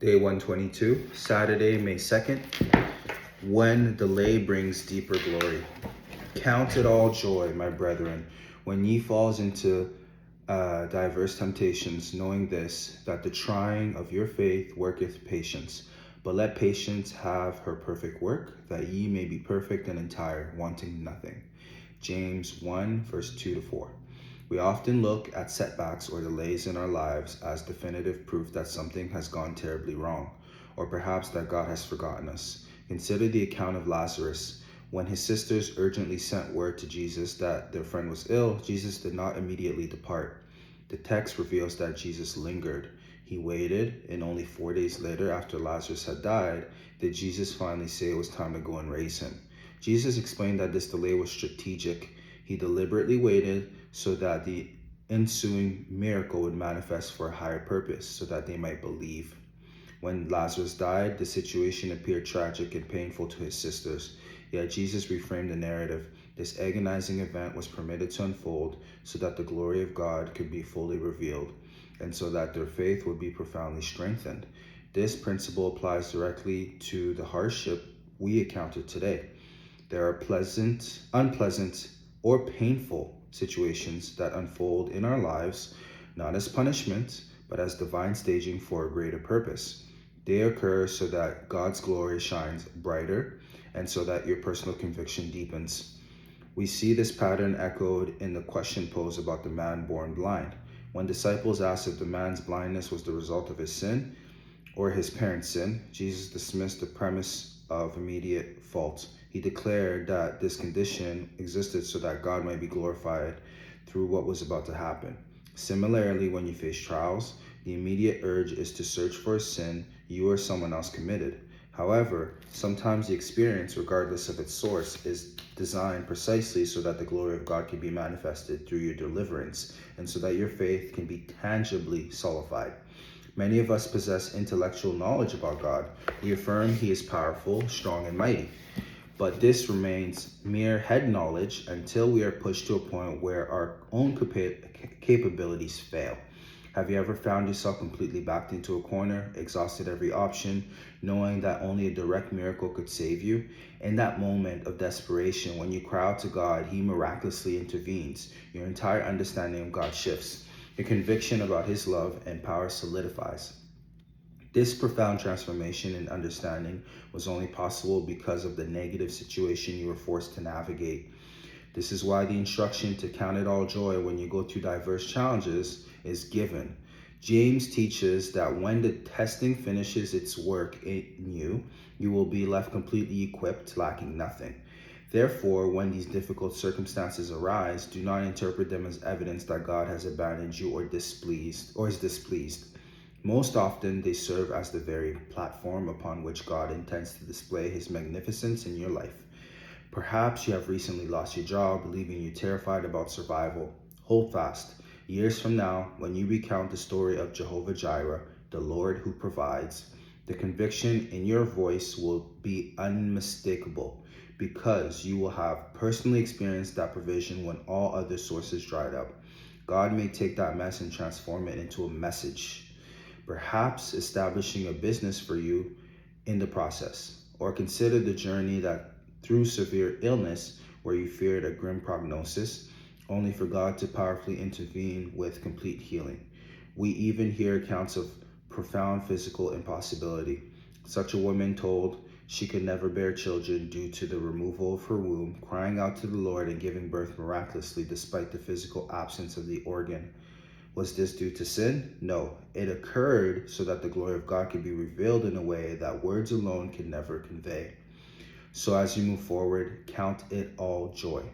Day 122, Saturday, May 2nd. When delay brings deeper glory. Count it all joy, my brethren, when ye falls into diverse temptations, knowing this, that the trying of your faith worketh patience. But let patience have her perfect work, that ye may be perfect and entire, wanting nothing. James 1, verse 2-4. We often look at setbacks or delays in our lives as definitive proof that something has gone terribly wrong, or perhaps that God has forgotten us. Consider the account of Lazarus. When his sisters urgently sent word to Jesus that their friend was ill, Jesus did not immediately depart. The text reveals that Jesus lingered. He waited, and only 4 days later, after Lazarus had died, did Jesus finally say it was time to go and raise him. Jesus explained that this delay was strategic. He deliberately waited so that the ensuing miracle would manifest for a higher purpose, so that they might believe. When Lazarus died, the situation appeared tragic and painful to his sisters. Yet Jesus reframed the narrative. This agonizing event was permitted to unfold so that the glory of God could be fully revealed, and so that their faith would be profoundly strengthened. This principle applies directly to the hardship we encounter today. There are pleasant, unpleasant, or painful situations that unfold in our lives, not as punishment, but as divine staging for a greater purpose. They occur so that God's glory shines brighter and so that your personal conviction deepens. We see this pattern echoed in the question posed about the man born blind. When disciples asked if the man's blindness was the result of his sin or his parents' sin, Jesus dismissed the premise of immediate fault. He declared that this condition existed so that God might be glorified through what was about to happen. Similarly, when you face trials, the immediate urge is to search for a sin you or someone else committed. However, sometimes the experience, regardless of its source, is designed precisely so that the glory of God can be manifested through your deliverance, and so that your faith can be tangibly solidified. Many of us possess intellectual knowledge about God. We affirm He is powerful, strong, and mighty. But this remains mere head knowledge until we are pushed to a point where our own capabilities fail. Have you ever found yourself completely backed into a corner, exhausted every option, knowing that only a direct miracle could save you? In that moment of desperation, when you cry out to God, He miraculously intervenes. Your entire understanding of God shifts. Your conviction about His love and power solidifies. This profound transformation in understanding was only possible because of the negative situation you were forced to navigate. This is why the instruction to count it all joy when you go through diverse challenges is given. James teaches that when the testing finishes its work in you, you will be left completely equipped, lacking nothing. Therefore, when these difficult circumstances arise, do not interpret them as evidence that God has abandoned you or is displeased. Most often, they serve as the very platform upon which God intends to display His magnificence in your life. Perhaps you have recently lost your job, leaving you terrified about survival. Hold fast. Years from now, when you recount the story of Jehovah Jireh, the Lord who provides, the conviction in your voice will be unmistakable, because you will have personally experienced that provision when all other sources dried up. God may take that mess and transform it into a message, perhaps establishing a business for you in the process. Or consider the journey that through severe illness, where you feared a grim prognosis, only for God to powerfully intervene with complete healing. We even hear accounts of profound physical impossibility. Such a woman told she could never bear children due to the removal of her womb, crying out to the Lord and giving birth miraculously despite the physical absence of the organ. Was this due to sin? No. It occurred so that the glory of God could be revealed in a way that words alone can never convey. So as you move forward, count it all joy.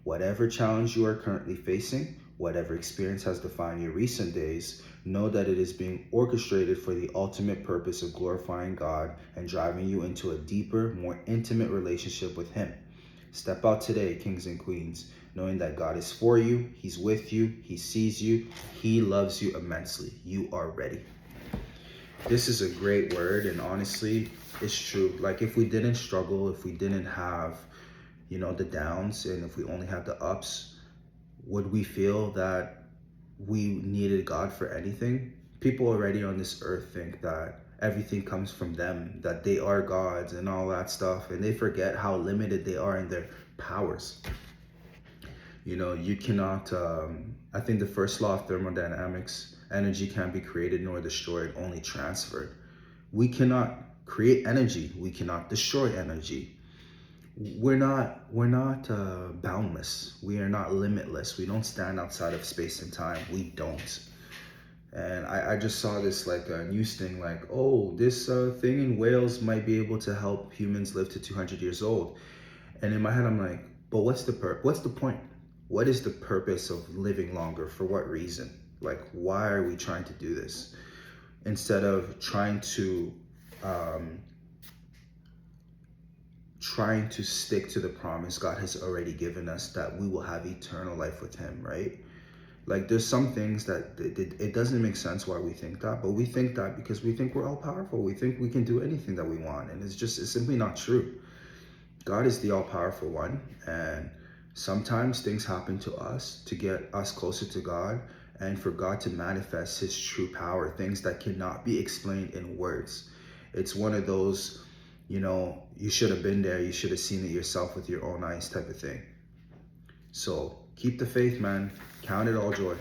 Whatever challenge you are currently facing, whatever experience has defined your recent days, know that it is being orchestrated for the ultimate purpose of glorifying God and driving you into a deeper, more intimate relationship with Him. Step out today, kings and queens, knowing that God is for you, He's with you, He sees you, He loves you immensely. You are ready. This is a great word, and honestly, it's true. Like, if we didn't struggle, if we didn't have, the downs, and if we only had the ups, would we feel that we needed God for anything? people already on this earth think that everything comes from them, that they are gods and all that stuff, and they forget how limited they are in their powers. You know, you cannot, I think the first law of thermodynamics, energy can't be created nor destroyed, only transferred. We cannot create energy, we cannot destroy energy. We're not boundless. We are not limitless. We don't stand outside of space and time. We don't. And I just saw this like a news thing, like, oh, this thing in Wales might be able to help humans live to 200 years old. And in my head, I'm like, but what's the point? What is the purpose of living longer? For what reason? Like, why are we trying to do this? Instead of trying to stick to the promise God has already given us, that we will have eternal life with him, right? Like, there's some things that it doesn't make sense why we think that, but we think that because we think we're all powerful. We think we can do anything that we want, and it's simply not true. God is the all-powerful one, and sometimes things happen to us to get us closer to God and for God to manifest his true power, things that cannot be explained in words. It's one of those, you know, you should have been there, you should have seen it yourself with your own eyes type of thing. So keep the faith, man. Count it all joy.